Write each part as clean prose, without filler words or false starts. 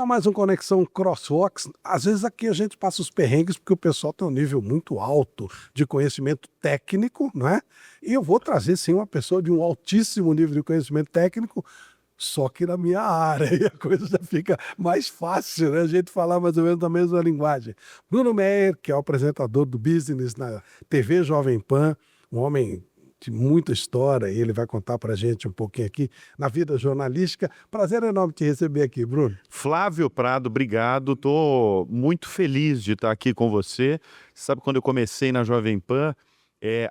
a mais um Conexão Crosswalks. Às vezes aqui a gente passa os perrengues porque o pessoal tem um nível muito alto de conhecimento técnico, não é? E eu vou trazer sim uma pessoa de um altíssimo nível de conhecimento técnico, só que na minha área, e a coisa já fica mais fácil, né? A gente falar mais ou menos a mesma linguagem. Bruno Meyer, que é o apresentador do Business na TV Jovem Pan, um homem de muita história, e ele vai contar para a gente um pouquinho aqui na vida jornalística. Prazer enorme te receber aqui, Bruno. Flávio Prado, obrigado. Estou muito feliz de estar aqui com você. Sabe, quando eu comecei na Jovem Pan,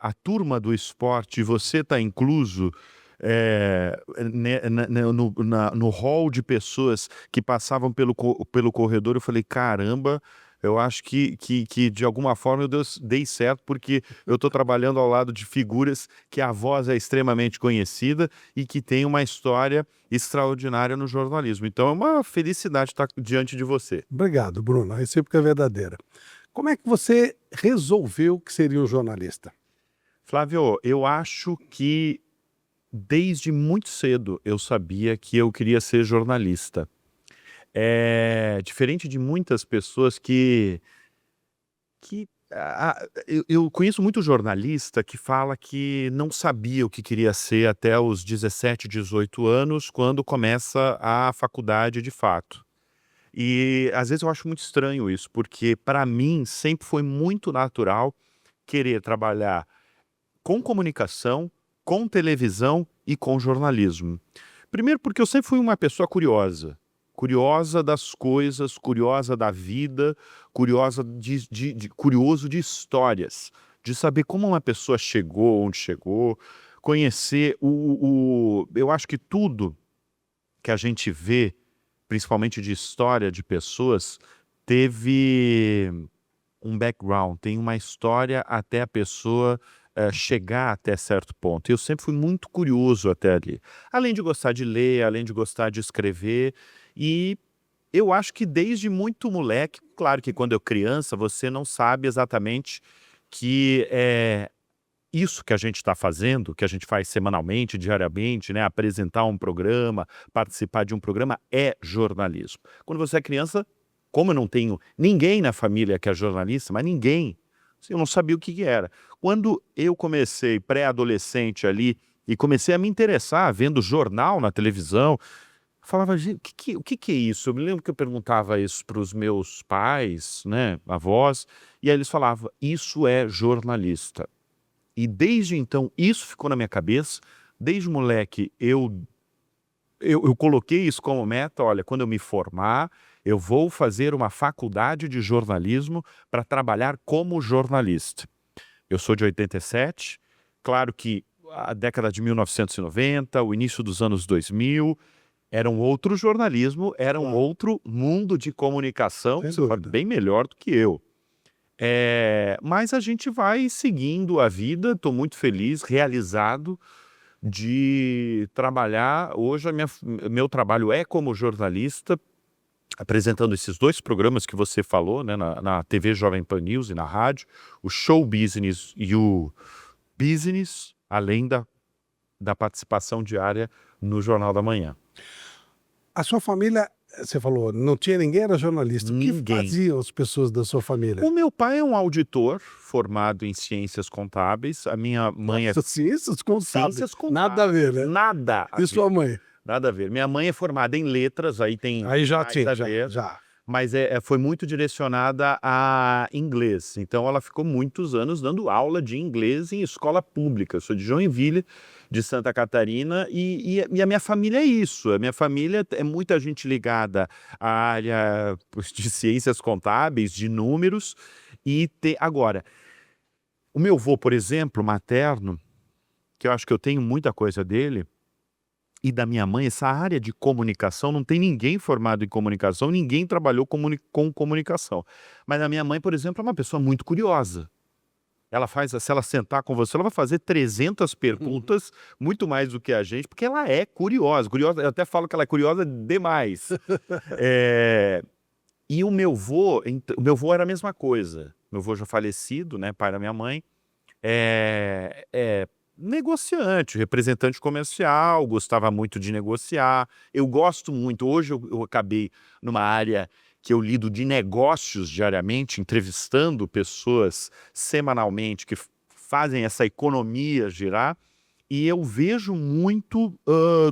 a turma do esporte, você está incluso no hall de pessoas que passavam pelo corredor. Eu falei, caramba, eu acho que de alguma forma eu dei certo, porque eu estou trabalhando ao lado de figuras que a voz é extremamente conhecida e que tem uma história extraordinária no jornalismo. Então é uma felicidade estar diante de você. Obrigado, Bruno. A recíproca é verdadeira. Como é que você resolveu que seria um jornalista? Flávio, eu acho que desde muito cedo eu sabia que eu queria ser jornalista. Diferente de muitas pessoas eu conheço muito jornalista que fala que não sabia o que queria ser até os 17, 18 anos, quando começa a faculdade de fato. E às vezes eu acho muito estranho isso, porque para mim sempre foi muito natural querer trabalhar com comunicação, com televisão e com jornalismo. Primeiro porque eu sempre fui uma pessoa curiosa. Curiosa das coisas, curiosa da vida, curioso de histórias, de saber como uma pessoa chegou onde chegou, conhecer eu acho que tudo que a gente vê, principalmente de história de pessoas, teve um background, tem uma história até a pessoa chegar até certo ponto. Eu sempre fui muito curioso até ali. Além de gostar de ler, além de gostar de escrever, e eu acho que desde muito moleque, claro que quando eu criança, você não sabe exatamente que isso que a gente está fazendo, que a gente faz semanalmente, diariamente, né, apresentar um programa, participar de um programa, é jornalismo. Quando você é criança, como eu não tenho ninguém na família que é jornalista, mas ninguém, eu não sabia o que era. Quando eu comecei pré-adolescente ali e comecei a me interessar vendo jornal na televisão, falava, gente, o que é isso? Eu me lembro que eu perguntava isso para os meus pais, né, avós, e aí eles falavam, isso é jornalista. E desde então, isso ficou na minha cabeça. Desde moleque, eu coloquei isso como meta. Olha, quando eu me formar, eu vou fazer uma faculdade de jornalismo para trabalhar como jornalista. Eu sou de 87, claro que a década de 1990, o início dos anos 2000, era um outro jornalismo, era um outro mundo de comunicação, Sem você fala dúvida. bem melhor do que eu. Mas a gente vai seguindo a vida, estou muito feliz, realizado de trabalhar. Hoje meu trabalho é como jornalista, apresentando esses dois programas que você falou, né, na TV Jovem Pan News e na rádio, o Show Business e o Business, além da participação diária no Jornal da Manhã. A sua família, você falou, não tinha ninguém, era jornalista. O que Ninguém. faziam as pessoas da sua família? O meu pai é um auditor formado em ciências contábeis, a minha mãe é Ciências contábeis. ciências contábeis. Nada a ver, né? Nada a E ver. sua mãe? Nada a ver. Minha mãe é formada em letras, aí tem Aí já mais tinha, a já, ver, já. mas foi muito direcionada a inglês. Então ela ficou muitos anos dando aula de inglês em escola pública. Eu sou de Joinville, de Santa Catarina, e a minha família é isso. A minha família é muita gente ligada à área de ciências contábeis, de números, agora, o meu avô, por exemplo, materno, que eu acho que eu tenho muita coisa dele, e da minha mãe, essa área de comunicação, não tem ninguém formado em comunicação, ninguém trabalhou com comunicação. Mas a minha mãe, por exemplo, é uma pessoa muito curiosa. Se ela sentar com você, ela vai fazer 300 perguntas, muito mais do que a gente, porque ela é curiosa. Eu até falo que ela é curiosa demais. E o meu avô era a mesma coisa. Meu avô já falecido, né, pai da minha mãe. negociante, representante comercial, gostava muito de negociar. Eu gosto muito, hoje eu acabei numa área que eu lido de negócios diariamente, entrevistando pessoas semanalmente que fazem essa economia girar, e eu vejo muito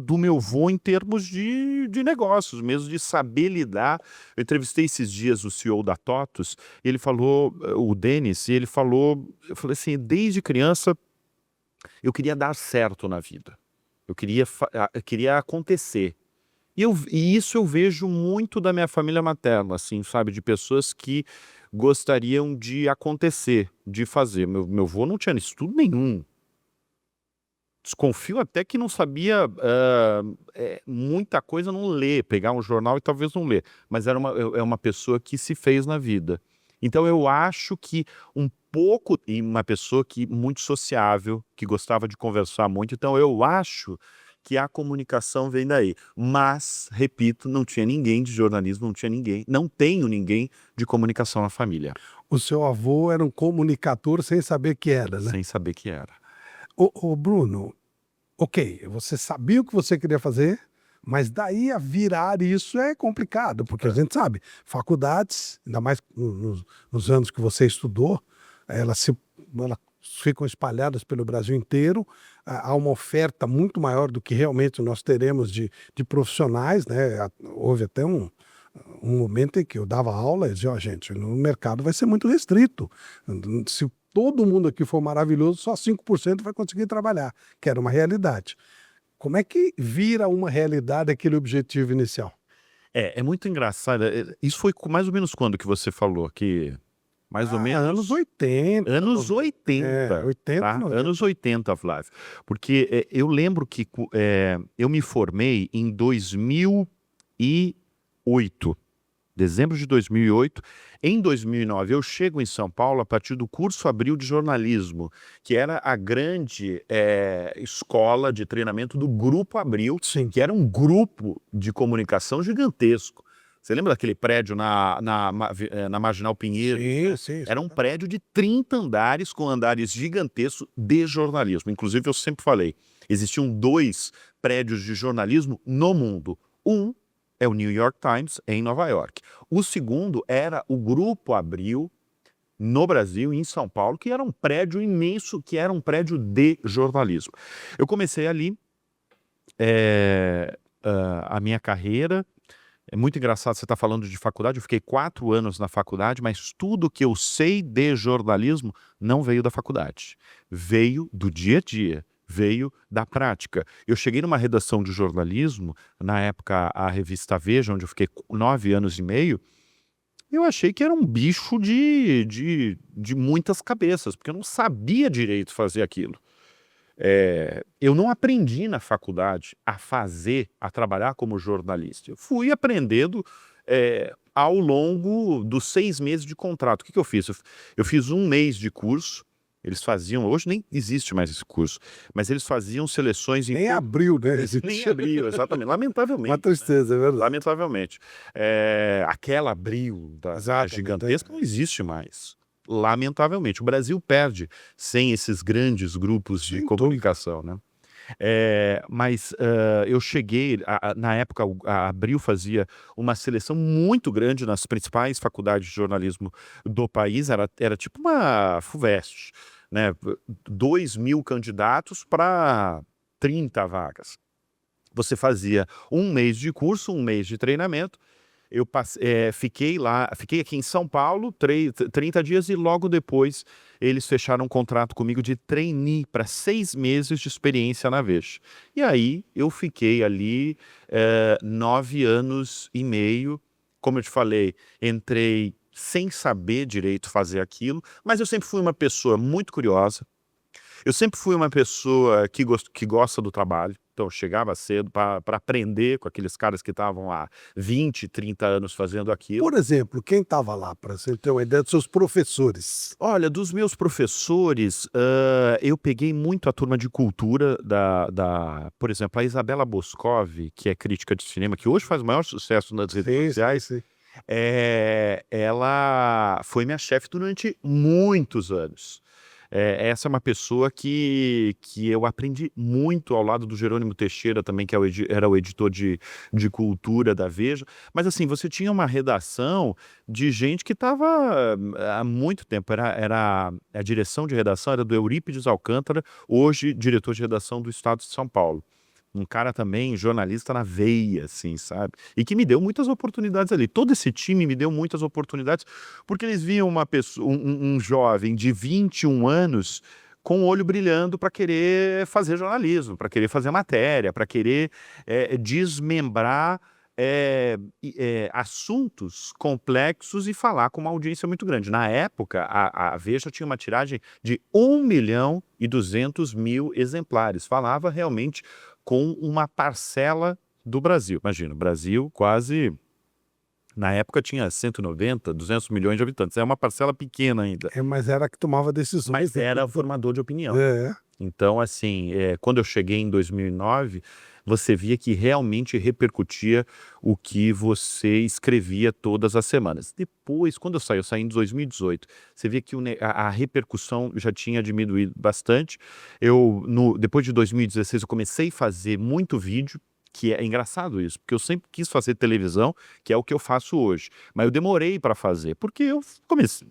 do meu vô em termos de negócios, mesmo de saber lidar. Eu entrevistei esses dias o CEO da TOTUS, e ele falou, o Denis, e ele falou, eu falei assim, desde criança eu queria dar certo na vida. Eu queria acontecer. E isso eu vejo muito da minha família materna, assim, sabe? De pessoas que gostariam de acontecer, de fazer. Meu avô não tinha estudo nenhum. Desconfio até que não sabia muita coisa, não ler, pegar um jornal e talvez não ler. Mas é uma pessoa que se fez na vida. Então eu acho que um pouco, e uma pessoa que muito sociável, que gostava de conversar muito, então eu acho que a comunicação vem daí. Mas, repito, não tinha ninguém de jornalismo, não tinha ninguém, não tenho ninguém de comunicação na família, O seu avô era um comunicador sem saber que era, né? sem saber que era. Ô Bruno, ok, você sabia o que você queria fazer, mas daí a virar isso é complicado, porque a gente sabe, faculdades, ainda mais nos anos que você estudou, elas ficam espalhadas pelo Brasil inteiro, há uma oferta muito maior do que realmente nós teremos de profissionais, né? Houve até um momento em que eu dava aula e dizia, ó, gente, no mercado vai ser muito restrito. Se todo mundo aqui for maravilhoso, só 5% vai conseguir trabalhar, que era uma realidade. Como é que vira uma realidade aquele objetivo inicial? É muito engraçado. Isso foi mais ou menos quando que você falou que mais ou menos Anos 80. anos 80, 80, tá? 90. Anos 80, Flávio. Porque eu lembro que eu me formei em 2008. Dezembro de 2008. Em 2009, eu chego em São Paulo a partir do curso Abril de Jornalismo, que era a grande escola de treinamento do Grupo Abril, Sim. que era um grupo de comunicação gigantesco. Você lembra daquele prédio na Marginal Pinheiro? Sim, sim. Era um prédio de 30 andares, com andares gigantescos de jornalismo. Inclusive, eu sempre falei, existiam 2 prédios de jornalismo no mundo. Um é o New York Times, em Nova York. O segundo era o Grupo Abril, no Brasil, em São Paulo, que era um prédio imenso, que era um prédio de jornalismo. Eu comecei ali a minha carreira. É muito engraçado você estar falando de faculdade. Eu fiquei 4 anos na faculdade, mas tudo que eu sei de jornalismo não veio da faculdade. Veio do dia a dia. Veio da prática. Eu cheguei numa redação de jornalismo, na época a revista Veja, onde eu fiquei 9 anos e meio, eu achei que era um bicho de muitas cabeças, porque eu não sabia direito fazer aquilo. Eu não aprendi na faculdade a trabalhar como jornalista. Eu fui aprendendo ao longo dos 6 meses de contrato. O que eu fiz? Eu fiz 1 mês de curso. Eles faziam, hoje nem existe mais esse curso, mas eles faziam seleções em... Nem abriu, né? Nem abriu, exatamente, lamentavelmente. Uma tristeza, é verdade. Lamentavelmente. Aquela Abril Exatamente, gigantesca não existe mais. Lamentavelmente. O Brasil perde sem esses grandes grupos de Sem comunicação, né? Mas eu cheguei, na época a Abril fazia uma seleção muito grande nas principais faculdades de jornalismo do país, era tipo uma FUVEST, né? 2.000 candidatos para 30 vagas. Você fazia 1 mês de curso, 1 mês de treinamento. Eu fiquei aqui em São Paulo 30 dias e logo depois eles fecharam um contrato comigo de trainee para 6 meses de experiência na Veja. E aí eu fiquei ali 9 anos e meio. Como eu te falei, entrei sem saber direito fazer aquilo, mas eu sempre fui uma pessoa muito curiosa. Eu sempre fui uma pessoa que gosta do trabalho. Então eu chegava cedo para aprender com aqueles caras que estavam há 20, 30 anos fazendo aquilo. Por exemplo, quem estava lá, para você ter uma ideia dos seus professores? Olha, dos meus professores, eu peguei muito a turma de cultura por exemplo, a Isabela Boscov, que é crítica de cinema, que hoje faz o maior sucesso nas redes sociais. Sim. Ela foi minha chefe durante muitos anos. Essa é uma pessoa que eu aprendi muito ao lado do Jerônimo Teixeira também, que era o editor de cultura da Veja. Mas assim, você tinha uma redação de gente que estava há muito tempo. A direção de redação era do Eurípides Alcântara, hoje diretor de redação do Estado de São Paulo. Um cara também, jornalista na veia, assim, sabe? E que me deu muitas oportunidades ali. Todo esse time me deu muitas oportunidades, porque eles viam uma pessoa, um jovem de 21 anos com o olho brilhando para querer fazer jornalismo, para querer fazer matéria, para querer desmembrar assuntos complexos e falar com uma audiência muito grande. Na época, a Veja tinha uma tiragem de 1.200.000 exemplares. Falava realmente com uma parcela do Brasil. Imagina, o Brasil quase, na época, tinha 190, 200 milhões de habitantes. É uma parcela pequena ainda. Mas era que tomava decisões. Mas era formador de opinião. É. Então, assim, quando eu cheguei em 2009, você via que realmente repercutia o que você escrevia todas as semanas. Depois, quando eu saí em 2018, você via que a repercussão já tinha diminuído bastante. Depois de 2016, eu comecei a fazer muito vídeo, que é engraçado isso, porque eu sempre quis fazer televisão, que é o que eu faço hoje. Mas eu demorei para fazer, porque eu comecei...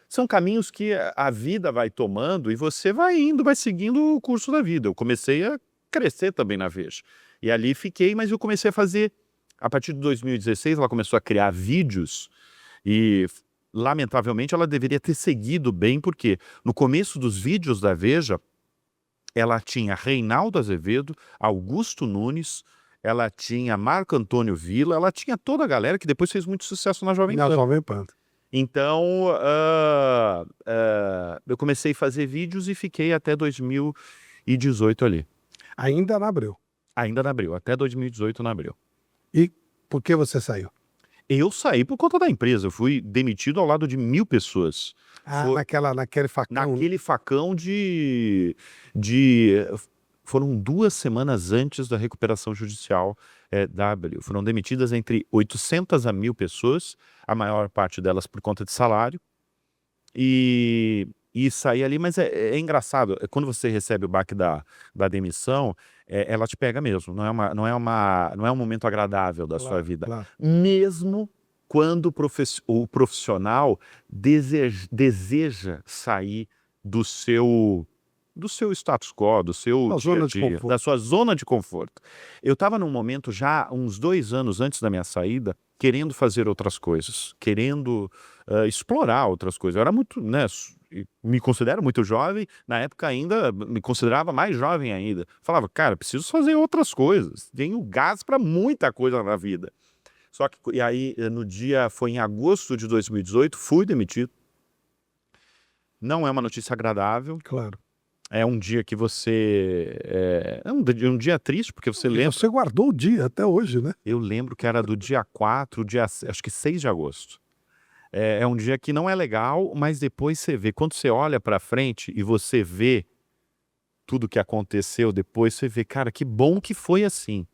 São caminhos que a vida vai tomando e você vai indo, vai seguindo o curso da vida. Eu comecei a crescer também na Veja. E ali fiquei, mas eu comecei a fazer... A partir de 2016, ela começou a criar vídeos e, lamentavelmente, ela deveria ter seguido bem, porque no começo dos vídeos da Veja, ela tinha Reinaldo Azevedo, Augusto Nunes, ela tinha Marco Antônio Villa, ela tinha toda a galera que depois fez muito sucesso na Jovem Pan. Na Jovem Pan. Então, eu comecei a fazer vídeos e fiquei até 2018 ali. Ainda na Abril. Ainda na Abril, até 2018 na Abril. E por que você saiu? Eu saí por conta da empresa, eu fui demitido ao lado de 1.000 pessoas. Naquele facão. Naquele facão foram 2 semanas antes da recuperação judicial da Abril. Foram demitidas entre 800 a 1.000 pessoas, a maior parte delas por conta de salário. E sair ali, mas é engraçado, quando você recebe o baque da demissão, ela te pega mesmo, não é um momento agradável da sua vida. Claro. Mesmo quando o profissional deseja sair do seu status quo, do seu dia a dia, da sua zona de conforto. Eu estava num momento já, uns 2 anos antes da minha saída, querendo fazer outras coisas, querendo explorar outras coisas. Eu era muito, me considero muito jovem, na época ainda me considerava mais jovem ainda. Falava, cara, preciso fazer outras coisas, tenho gás para muita coisa na vida. Só que, e aí, foi em agosto de 2018, fui demitido. Não é uma notícia agradável. Claro. É um dia que você... um dia triste, porque você lembra... Você guardou o dia até hoje, né? Eu lembro que era do dia 4, acho que 6 de agosto. É um dia que não é legal, mas depois você vê, quando você olha para frente e você vê tudo que aconteceu depois, você vê, cara, que bom que foi assim.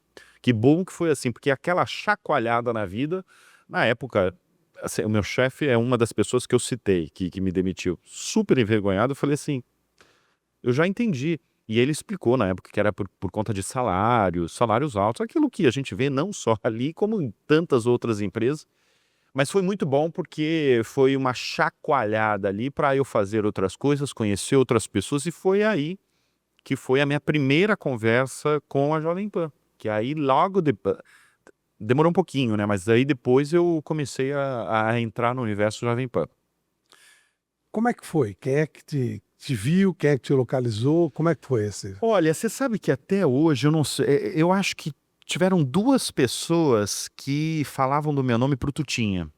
Que bom que foi assim, porque aquela chacoalhada na vida, na época, assim, o meu chefe é uma das pessoas que eu citei, que me demitiu. Super envergonhado, eu falei assim, eu já entendi. E ele explicou na época que era por conta de salários altos, aquilo que a gente vê não só ali, como em tantas outras empresas. Mas foi muito bom porque foi uma chacoalhada ali para eu fazer outras coisas, conhecer outras pessoas, e foi aí que foi a minha primeira conversa com a Jovem Pan. Que aí logo depois... Demorou um pouquinho, né? Mas aí depois eu comecei a entrar no universo Jovem Pan. Como é que foi? Quem é que te viu? Quem é que te localizou? Como é que foi esse? Olha, você sabe que até hoje, eu não sei, eu acho que tiveram 2 pessoas que falavam do meu nome pro Tutinha.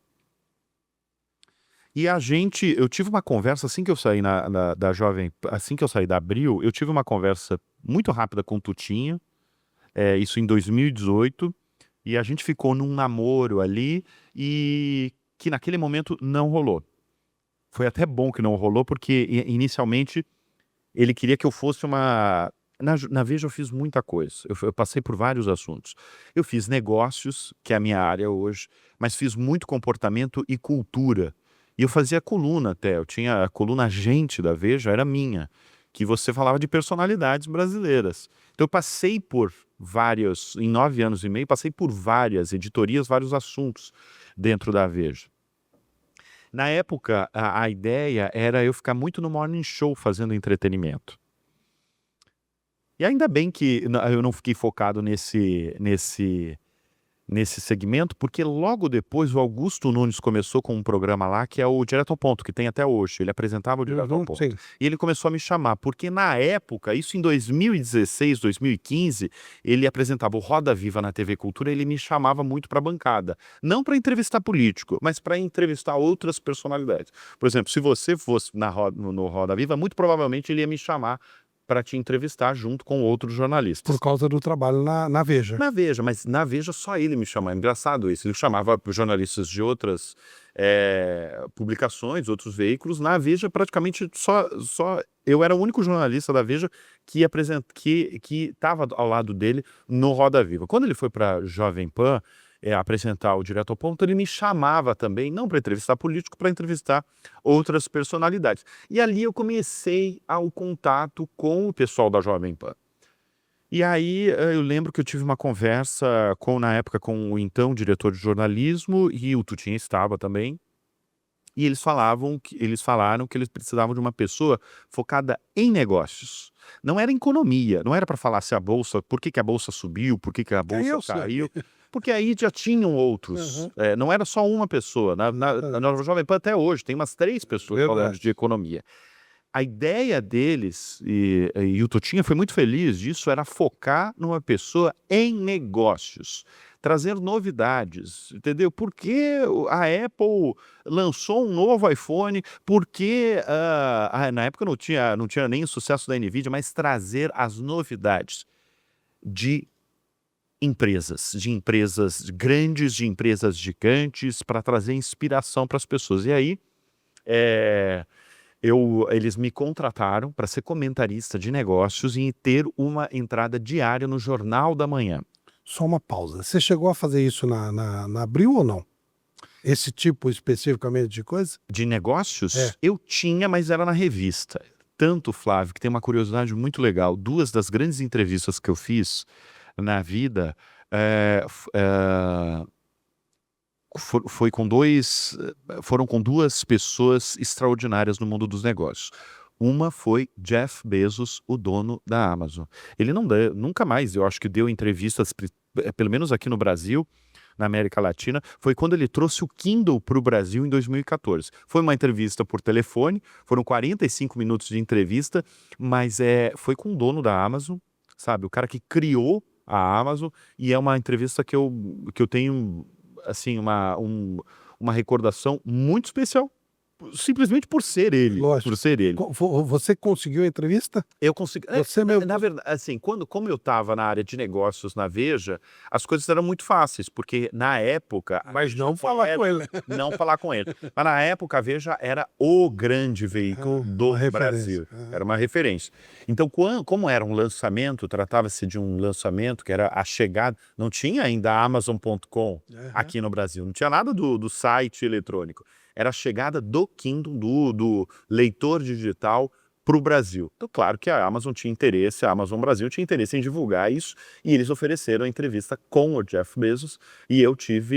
E eu tive uma conversa assim que eu saí da Jovem, assim que eu saí da Abril, eu tive uma conversa muito rápida com o Tutinha, isso em 2018, e a gente ficou num namoro ali, e que naquele momento não rolou. Foi até bom que não rolou, porque inicialmente ele queria que eu fosse uma... Na Veja eu fiz muita coisa, eu passei por vários assuntos. Eu fiz negócios, que é a minha área hoje, mas fiz muito comportamento e cultura. E eu fazia coluna até, eu tinha a coluna Agente da Veja, era minha, que você falava de personalidades brasileiras. Então eu passei por várias, em 9 anos e meio, passei por várias editorias, vários assuntos dentro da Veja. Na época, a ideia era eu ficar muito no morning show fazendo entretenimento. E ainda bem que eu não fiquei focado nesse segmento, porque logo depois o Augusto Nunes começou com um programa lá que é o Direto ao Ponto, que tem até hoje. Ele apresentava o Direto ao Ponto. Sim. E ele começou a me chamar, porque na época, isso em 2016, 2015, ele apresentava o Roda Viva na TV Cultura, ele me chamava muito para a bancada. Não para entrevistar político, mas para entrevistar outras personalidades. Por exemplo, se você fosse no Roda Viva, muito provavelmente ele ia me chamar para te entrevistar junto com outros jornalistas. Por causa do trabalho na Veja. Na Veja, mas na Veja só ele me chamava. Engraçado isso. Ele chamava jornalistas de outras publicações, outros veículos. Na Veja, praticamente só eu era o único jornalista da Veja que estava ao lado dele no Roda Viva. Quando ele foi para Jovem Pan apresentar o Direto ao Ponto, ele me chamava também, não para entrevistar político, para entrevistar outras personalidades. E ali eu comecei o contato com o pessoal da Jovem Pan. E aí eu lembro que eu tive uma conversa na época com o então diretor de jornalismo, e o Tutinha estava também, e eles falaram que eles precisavam de uma pessoa focada em negócios. Não era economia, não era para falar se a bolsa, por que a bolsa subiu, por que a bolsa caiu, porque aí já tinham outros. Não era só uma pessoa. Na Jovem Pan até hoje tem umas 3 pessoas falando de economia. A ideia deles, e o Tutinha foi muito feliz disso, era focar numa pessoa em negócios, trazer novidades, entendeu? Por que a Apple lançou um novo iPhone? Porque na época não tinha nem o sucesso da NVIDIA, mas trazer as novidades de empresas grandes, de empresas gigantes, para trazer inspiração para as pessoas. E aí, eles me contrataram para ser comentarista de negócios e ter uma entrada diária no Jornal da Manhã. Só uma pausa. Você chegou a fazer isso na Abril ou não? Esse tipo especificamente de coisa? De negócios? Eu tinha, mas era na revista. Tanto, Flávio, que tem uma curiosidade muito legal. 2 das grandes entrevistas que eu fiz na vida foram com 2 pessoas extraordinárias no mundo dos negócios. Uma foi Jeff Bezos, o dono da Amazon. Ele nunca mais, eu acho que deu entrevistas, pelo menos aqui no Brasil, na América Latina, foi quando ele trouxe o Kindle para o Brasil em 2014. Foi uma entrevista por telefone, foram 45 minutos de entrevista, mas foi com o dono da Amazon, sabe? O cara que criou a Amazon, e é uma entrevista que eu tenho assim, uma recordação muito especial, simplesmente por ser ele. Lógico. Por ser ele. Você conseguiu a entrevista? Eu consegui. Você mesmo... Na verdade, assim, como eu estava na área de negócios na Veja, as coisas eram muito fáceis, porque na época... Mas não falar com ele. Não falar com ele. Mas na época a Veja era o grande veículo do Brasil. Era uma referência. Então, como era um lançamento, tratava-se de um lançamento que era a chegada, não tinha ainda a Amazon.com aqui no Brasil, não tinha nada do site eletrônico. Era a chegada do Kindle, do leitor digital, para o Brasil. Então, claro que a Amazon tinha interesse, a Amazon Brasil tinha interesse em divulgar isso, e eles ofereceram a entrevista com o Jeff Bezos, e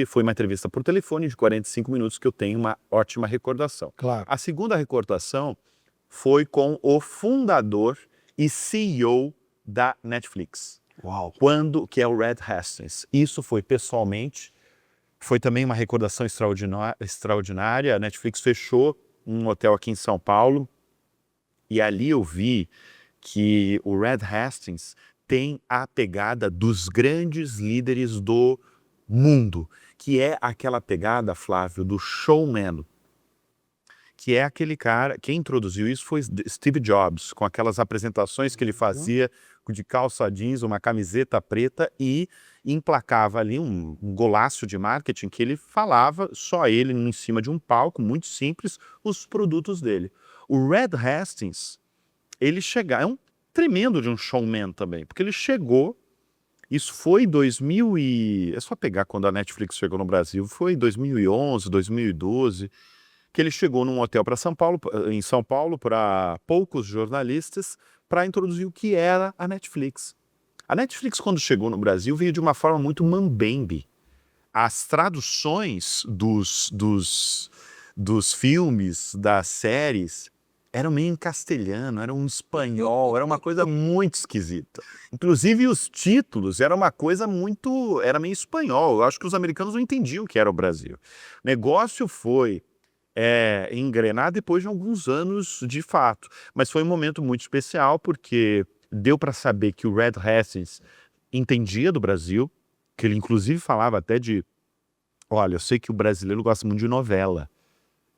foi uma entrevista por telefone de 45 minutos que eu tenho uma ótima recordação. Claro. A segunda recordação foi com o fundador e CEO da Netflix. Uau. Que é o Reed Hastings. Isso foi pessoalmente. Foi também uma recordação extraordinária. A Netflix fechou um hotel aqui em São Paulo, e ali eu vi que o Reed Hastings tem a pegada dos grandes líderes do mundo, que é aquela pegada, Flávio, do showman, que é aquele cara, quem introduziu isso foi Steve Jobs, com aquelas apresentações que ele fazia de calça jeans, uma camiseta preta, e emplacava ali um golaço de marketing que ele falava, só ele em cima de um palco, muito simples, os produtos dele. O Reed Hastings, é um tremendo de um showman também, porque ele chegou, isso foi em é só pegar quando a Netflix chegou no Brasil, foi em 2011, 2012, que ele chegou num hotel em São Paulo, para poucos jornalistas, para introduzir o que era a Netflix. A Netflix, quando chegou no Brasil, veio de uma forma muito mambembe. As traduções dos filmes, das séries, eram meio em castelhano, era um espanhol, era uma coisa muito esquisita. Inclusive os títulos, era uma coisa muito... era meio espanhol. Eu acho que os americanos não entendiam o que era o Brasil. O negócio foi engrenar depois de alguns anos de fato. Mas foi um momento muito especial, porque deu para saber que o Reed Hastings entendia do Brasil, que ele inclusive falava até de... olha, eu sei que o brasileiro gosta muito de novela.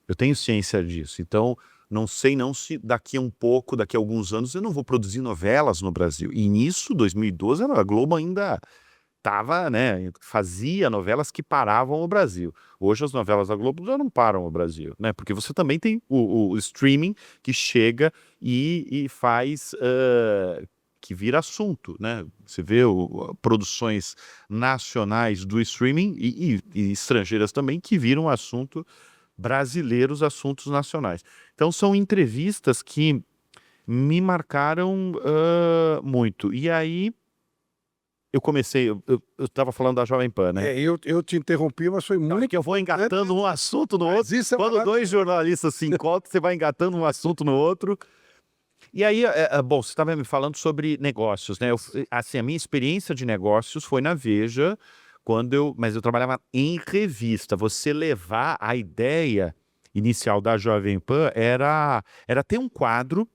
Eu tenho ciência disso. Então, não sei não se daqui a alguns anos, eu não vou produzir novelas no Brasil. E nisso, 2012, a Globo ainda tava, né, fazia novelas que paravam o Brasil. Hoje as novelas da Globo já não param o Brasil, né? Porque você também tem o streaming que chega e faz... que vira assunto, né? Você vê produções nacionais do streaming e estrangeiras também que viram assunto brasileiros, assuntos nacionais. Então são entrevistas que me marcaram muito. E aí eu comecei, eu estava falando da Jovem Pan, né? Eu te interrompi, mas foi muito... Que eu vou engatando um assunto no outro. isso é Quando dois jornalistas se encontram, você vai engatando um assunto no outro. E aí, bom, você estava me falando sobre negócios, né? Assim, a minha experiência de negócios foi na Veja, mas eu trabalhava em revista. Você levar a ideia inicial da Jovem Pan era ter um quadro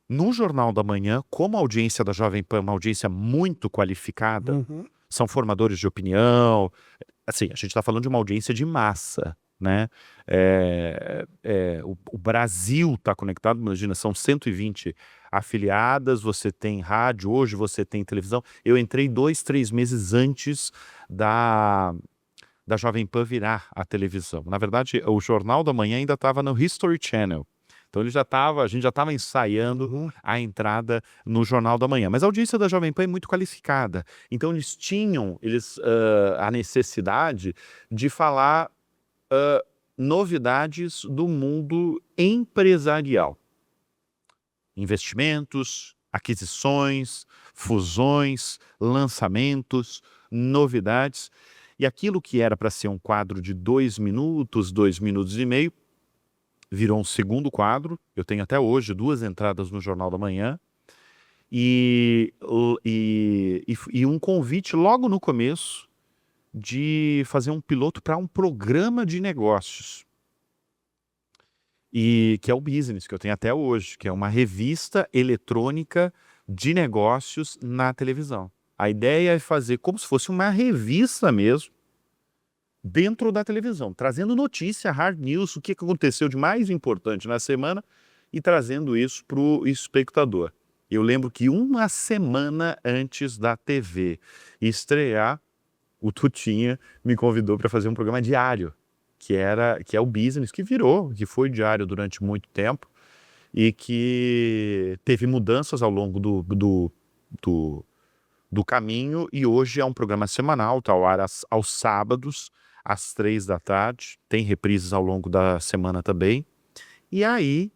no Jornal da Manhã, como a audiência da Jovem Pan, uma audiência muito qualificada, são formadores de opinião. Assim, a gente está falando de uma audiência de massa, né? O Brasil está conectado, imagina, são 120 afiliadas, você tem rádio, hoje você tem televisão. Eu entrei 2, 3 meses antes da Jovem Pan virar a televisão. Na verdade, o Jornal da Manhã ainda estava no History Channel. Então a gente já estava ensaiando a entrada no Jornal da Manhã. Mas a audiência da Jovem Pan é muito qualificada. Então eles tinham a necessidade de falar novidades do mundo empresarial. Investimentos, aquisições, fusões, lançamentos, novidades. E aquilo que era para ser um quadro de 2 minutos, 2 minutos e meio, virou um segundo quadro. Eu tenho até hoje 2 entradas no Jornal da Manhã. E um convite logo no começo de fazer um piloto para um programa de negócios. E que é o Business, que eu tenho até hoje, que é uma revista eletrônica de negócios na televisão. A ideia é fazer como se fosse uma revista mesmo, dentro da televisão, trazendo notícia, hard news, o que aconteceu de mais importante na semana e trazendo isso para o espectador. Eu lembro que uma semana antes da TV estrear, o Tutinha me convidou para fazer um programa diário, que é o Business, que foi diário durante muito tempo e que teve mudanças ao longo do caminho, e hoje é um programa semanal, está ao ar aos sábados, às 3 da tarde, tem reprises ao longo da semana também. E aí,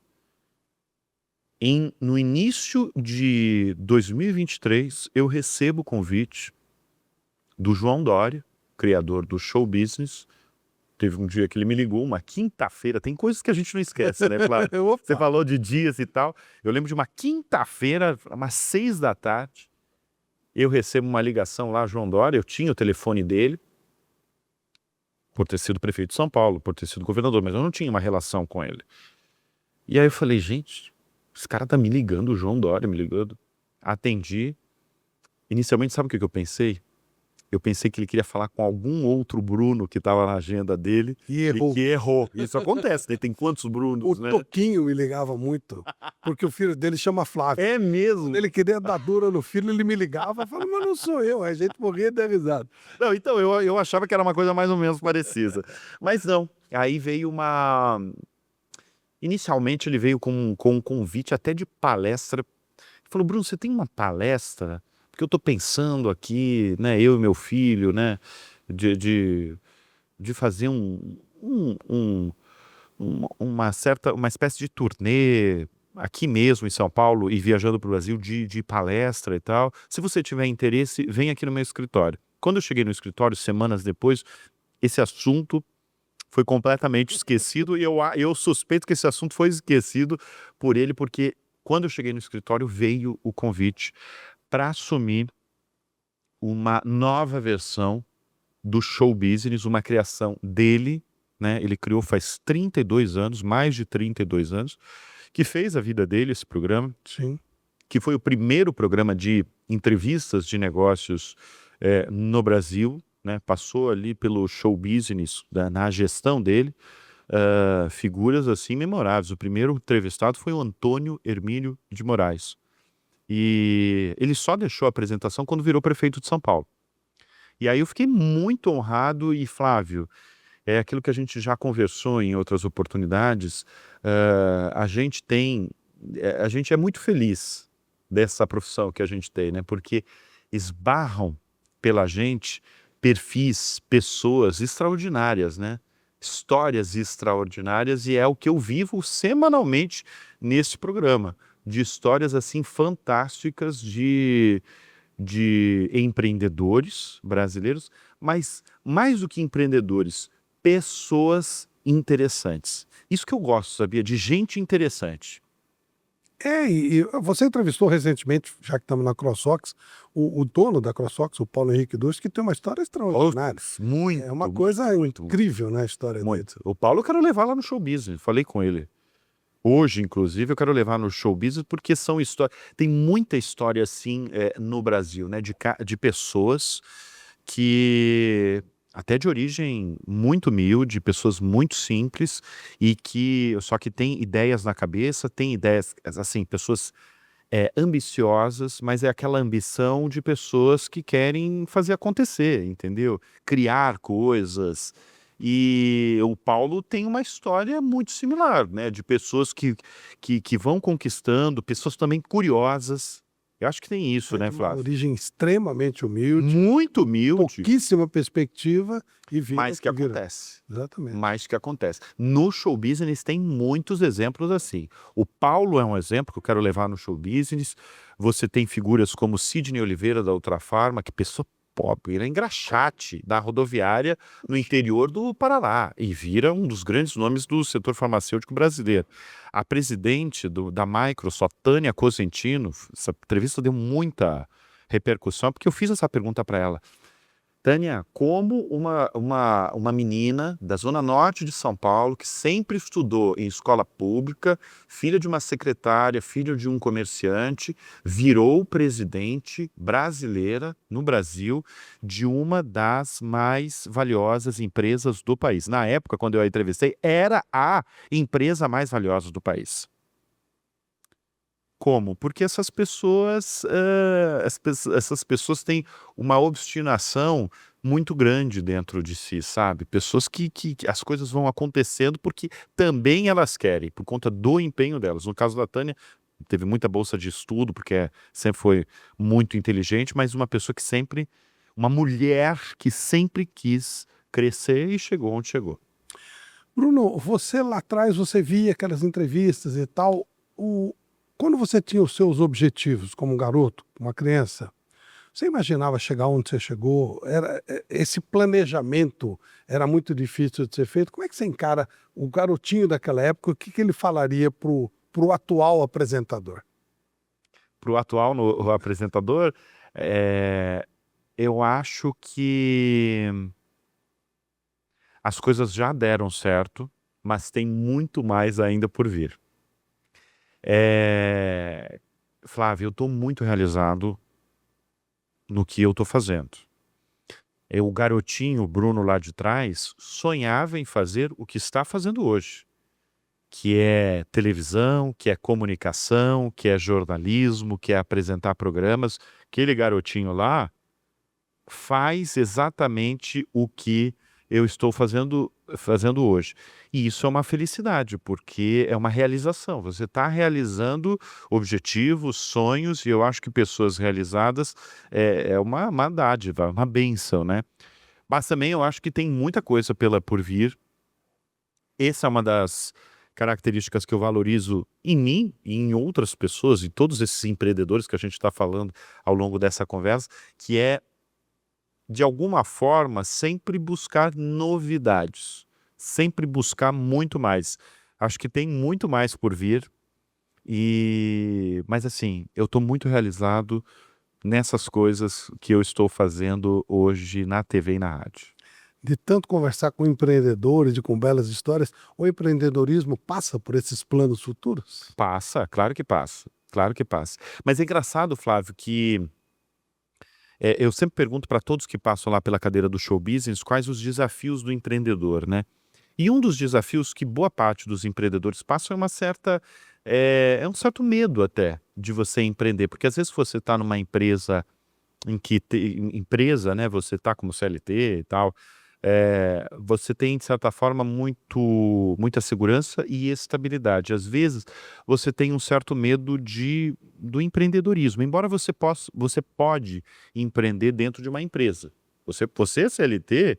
no início de 2023, eu recebo o convite do João Dória, criador do Show Business. Teve um dia que ele me ligou, uma quinta-feira, tem coisas que a gente não esquece, né, Flávio? Você falou de dias e tal, eu lembro de uma quinta-feira, umas 6 da tarde, eu recebo uma ligação lá, João Dória, eu tinha o telefone dele, por ter sido prefeito de São Paulo, por ter sido governador, mas eu não tinha uma relação com ele. E aí eu falei, gente, esse cara tá me ligando, o João Dória me ligando. Atendi. Inicialmente, sabe o que eu pensei? Eu pensei que ele queria falar com algum outro Bruno que estava na agenda dele e que errou. Isso acontece, né? Tem quantos Brunos, né? O Toquinho me ligava muito, porque o filho dele chama Flávio. É mesmo? Quando ele queria dar dura no filho, ele me ligava e falava, mas não sou eu. A gente morria de risada. Não, então, eu achava que era uma coisa mais ou menos parecida. Mas não. Aí veio uma... Inicialmente ele veio com um convite até de palestra. Ele falou, Bruno, você tem uma palestra? Porque eu estou pensando aqui, né, eu e meu filho, né, de fazer uma espécie de turnê aqui mesmo em São Paulo e viajando para o Brasil de palestra e tal. Se você tiver interesse, vem aqui no meu escritório. Quando eu cheguei no escritório, semanas depois, esse assunto foi completamente esquecido e eu suspeito que esse assunto foi esquecido por ele, porque quando eu cheguei no escritório veio o convite para assumir uma nova versão do show business, uma criação dele, né? Ele criou faz 32 anos, mais de 32 anos, que fez a vida dele, esse programa, Sim. que foi o primeiro programa de entrevistas de negócios no Brasil, né? Passou ali pelo show business, na gestão dele, figuras assim memoráveis. O primeiro entrevistado foi o Antônio Hermílio de Moraes. E ele só deixou a apresentação quando virou prefeito de São Paulo. E aí eu fiquei muito honrado e, Flávio, é aquilo que a gente já conversou em outras oportunidades, a gente é muito feliz dessa profissão que a gente tem, né? Porque esbarram pela gente perfis, pessoas extraordinárias, né? Histórias extraordinárias, e é o que eu vivo semanalmente nesse programa, de histórias assim fantásticas de empreendedores brasileiros, mas mais do que empreendedores, pessoas interessantes. Isso que eu gosto, sabia? De gente interessante. E você entrevistou recentemente, já que estamos na CrossFox, o dono da CrossFox, o Paulo Henrique Dutra, que tem uma história extraordinária. Muito, É uma coisa muito, incrível, né, a história dele. muito. O Paulo eu quero levar lá no show business, falei com ele. Hoje, inclusive, eu quero levar no show business porque são histórias. Tem muita história assim no Brasil, né? De pessoas que, até de origem muito humilde, pessoas muito simples e que só que tem ideias na cabeça, tem ideias, assim, pessoas ambiciosas, mas é aquela ambição de pessoas que querem fazer acontecer, entendeu? Criar coisas. E o Paulo tem uma história muito similar, né? De pessoas que vão conquistando, pessoas também curiosas. Eu acho que tem isso, né, Uma Flávio? origem extremamente humilde, Muito humilde, pouquíssima perspectiva e vira mas o que vira. acontece. Exatamente. Mas que acontece. No show business tem muitos exemplos assim. O Paulo é um exemplo que eu quero levar no show business. Você tem figuras como Sidney Oliveira, da Ultrafarma, que pessoa pobre, era engraxate da rodoviária no interior do Paraná e vira um dos grandes nomes do setor farmacêutico brasileiro. A presidente da Microsoft, Tânia Cosentino, essa entrevista deu muita repercussão, porque eu fiz essa pergunta para ela. Tânia, como uma menina da zona norte de São Paulo, que sempre estudou em escola pública, filha de uma secretária, filha de um comerciante, virou presidente brasileira no Brasil de uma das mais valiosas empresas do país. Na época, quando eu a entrevistei, era a empresa mais valiosa do país. Como? Porque essas pessoas, essas pessoas têm uma obstinação muito grande dentro de si, sabe? Pessoas que as coisas vão acontecendo porque também elas querem, por conta do empenho delas. No caso da Tânia, teve muita bolsa de estudo, porque sempre foi muito inteligente, mas uma mulher que sempre quis crescer e chegou onde chegou. Bruno, você lá atrás, você via aquelas entrevistas e tal, quando você tinha os seus objetivos como garoto, uma criança, você imaginava chegar onde você chegou? Esse planejamento era muito difícil de ser feito. Como é que você encara o garotinho daquela época? O que ele falaria pro atual apresentador? Para o atual o apresentador, eu acho que as coisas já deram certo, mas tem muito mais ainda por vir. Flávio, eu estou muito realizado no que eu estou fazendo. O garotinho, o Bruno lá de trás, sonhava em fazer o que está fazendo hoje, que é televisão, que é comunicação, que é jornalismo, que é apresentar programas. Aquele garotinho lá faz exatamente o que eu estou fazendo hoje. E isso é uma felicidade, porque é uma realização. Você está realizando objetivos, sonhos, e eu acho que pessoas realizadas é uma dádiva, uma bênção, né? Mas também eu acho que tem muita coisa por vir. Essa é uma das características que eu valorizo em mim e em outras pessoas, e todos esses empreendedores que a gente está falando ao longo dessa conversa, que é, de alguma forma, sempre buscar novidades, sempre buscar muito mais. Acho que tem muito mais por vir, mas assim, eu estou muito realizado nessas coisas que eu estou fazendo hoje na TV e na rádio. De tanto conversar com empreendedores e com belas histórias, o empreendedorismo passa por esses planos futuros? Passa, claro que passa, claro que passa. Mas é engraçado, Flávio, que eu sempre pergunto para todos que passam lá pela cadeira do show business quais os desafios do empreendedor, né? E um dos desafios que boa parte dos empreendedores passam é um certo medo até de você empreender, porque às vezes você está numa empresa né, você está como CLT e tal, você tem, de certa forma, muita segurança e estabilidade. Às vezes, você tem um certo medo do empreendedorismo, embora você pode empreender dentro de uma empresa. Você é CLT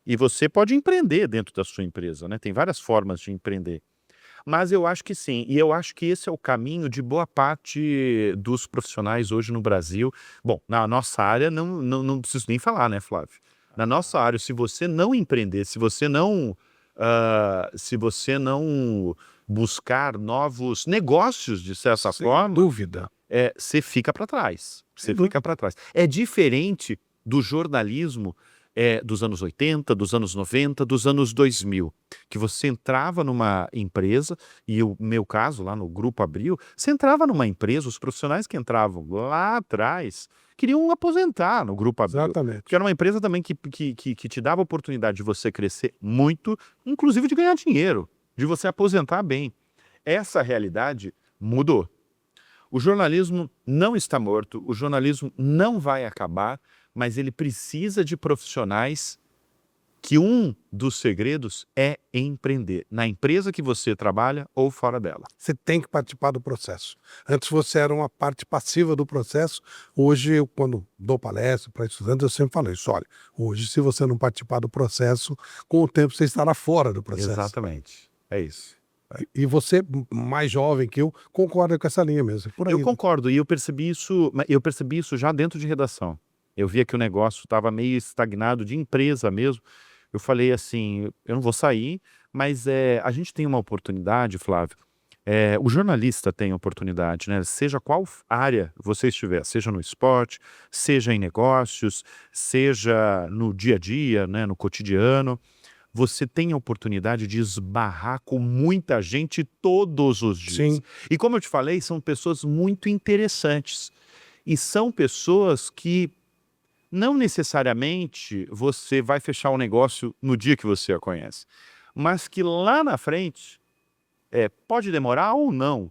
e você pode empreender dentro da sua empresa, né? Tem várias formas de empreender. Mas eu acho que sim, e eu acho que esse é o caminho de boa parte dos profissionais hoje no Brasil. Bom, na nossa área não preciso nem falar, né, Flávio? Na nossa área, se você não empreender, se você não buscar novos negócios, de certa Sem forma, dúvida. você fica para trás. Você Sem dúvida. fica para trás. É diferente do jornalismo dos anos 80, dos anos 90, dos anos 2000, que você entrava numa empresa, e o meu caso, lá no Grupo Abril, você entrava numa empresa, os profissionais que entravam lá atrás queriam aposentar no Grupo Abril. Exatamente. Porque era uma empresa também que te dava a oportunidade de você crescer muito, inclusive de ganhar dinheiro, de você aposentar bem. Essa realidade mudou. O jornalismo não está morto, o jornalismo não vai acabar, mas ele precisa de profissionais que um dos segredos é empreender, na empresa que você trabalha ou fora dela. Você tem que participar do processo. Antes você era uma parte passiva do processo. Hoje, eu, quando dou palestra para estudantes, eu sempre falo isso. Olha, hoje, se você não participar do processo, com o tempo você estará fora do processo. Exatamente, é isso. E você, mais jovem que eu, concorda com essa linha mesmo. Por aí, Eu né? concordo, e eu percebi isso já dentro de redação. Eu via que o negócio estava meio estagnado de empresa mesmo. Eu falei assim, eu não vou sair, mas a gente tem uma oportunidade, Flávio. O jornalista tem oportunidade, né? Seja qual área você estiver, seja no esporte, seja em negócios, seja no dia a dia, né, no cotidiano, você tem a oportunidade de esbarrar com muita gente todos os dias. Sim. E como eu te falei, são pessoas muito interessantes. E são pessoas que não necessariamente você vai fechar um negócio no dia que você a conhece, mas que lá na frente, pode demorar ou não,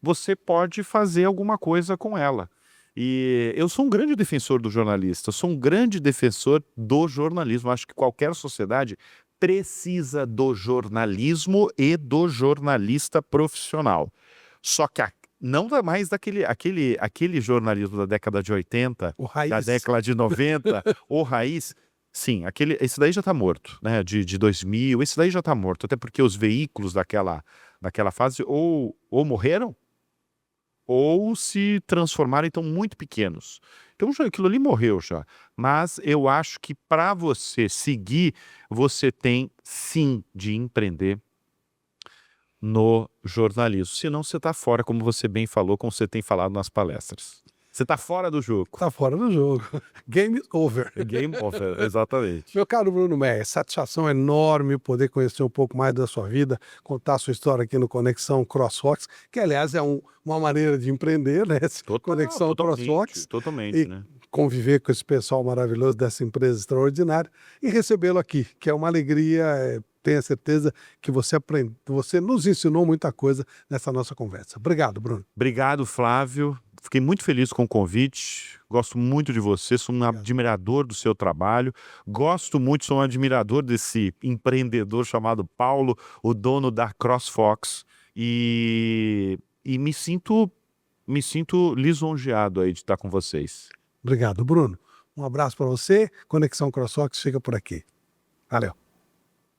você pode fazer alguma coisa com ela. E eu sou um grande defensor do jornalista, sou um grande defensor do jornalismo. Acho que qualquer sociedade precisa do jornalismo e do jornalista profissional. Só que não dá mais aquele jornalismo da década de 80, O raiz. da década de 90, o raiz. Sim, esse daí já está morto, né? De 2000, esse daí já está morto, até porque os veículos daquela fase ou morreram ou se transformaram e estão muito pequenos. Então aquilo ali morreu já. Mas eu acho que para você seguir, você tem sim de empreender no jornalismo. Senão você está fora, como você bem falou, como você tem falado nas palestras. Você está fora do jogo. Tá fora do jogo. Game over. Game over, exatamente. Meu caro Bruno Meyer, satisfação enorme poder conhecer um pouco mais da sua vida, contar a sua história aqui no Conexão CrossFox, que aliás é uma maneira de empreender, né? Conexão CrossFox. Totalmente, E né? conviver com esse pessoal maravilhoso dessa empresa extraordinária e recebê-lo aqui, que é uma alegria. Tenha certeza que você nos ensinou muita coisa nessa nossa conversa. Obrigado, Bruno. Obrigado, Flávio. Fiquei muito feliz com o convite. Gosto muito de você, sou um admirador do seu trabalho. Sou um admirador desse empreendedor chamado Paulo, o dono da CrossFox. E me sinto lisonjeado aí de estar com vocês. Obrigado, Bruno. Um abraço para você. Conexão CrossFox fica por aqui. Valeu.